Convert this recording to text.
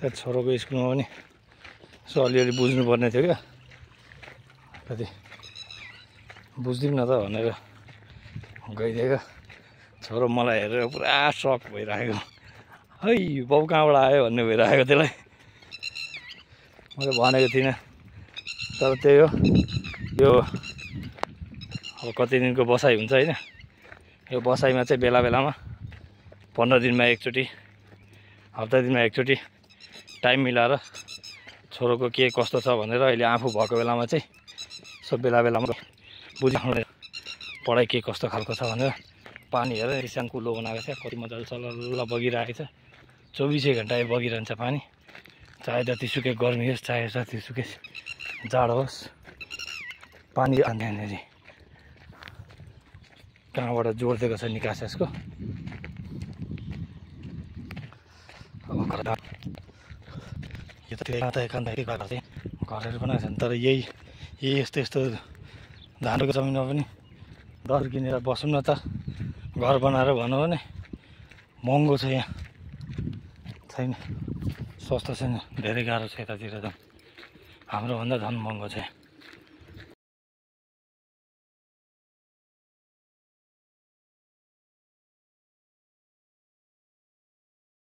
त्यहाँ छोरोको स्कुलमा पनि यसो अलिअलि बुझ्नुपर्ने थियो क्या, कति बुझ्दिउँ न त भनेर गइदिएको। छोरो मलाई हेरेर पुरा सक भइरहेको, है बाउ कहाँबाट आयो भन्ने भइरहेको त्यसलाई। मैले भनेको थिइनँ, तर त्यही हो, यो अब कति दिनको बसाइ हुन्छ होइन। यो बसाइमा चाहिँ बेला बेलामा 15 दिनमा एकचोटि, हप्ता दिनमा एकचोटि टाइम मिलाएर छोरोको के कस्तो छ भनेर अहिले आफू भएको बेलामा चाहिँ सब बेला बेलामा बुझाउने, पढाइ के कस्तो खालको छ भनेर। पानी हेरेर सानो कुलो बनाएको छ, कति मजाले चलल बगिरहेको छ, 24 घन्टा बगिरहन्छ पानी, चाहे जतिसुकै गर्मी होस् चाहे जतिसुकै जाडो होस्। पानी यहाँनिर कहाँबाट जोडिदिएको छ निकास यसको। यो त एकान्त के गरेर चाहिँ घरहरू बनाएको छ नि, तर यही यस्तो धानको जमिनमा पनि घर किनेर बसौँ न त, घर बनाएर भनौँ भने महँगो छ, यहाँ छैन, सस्तो छैन, धेरै गाह्रो छ। यतातिर त हाम्रोभन्दा झन् महँगो छ।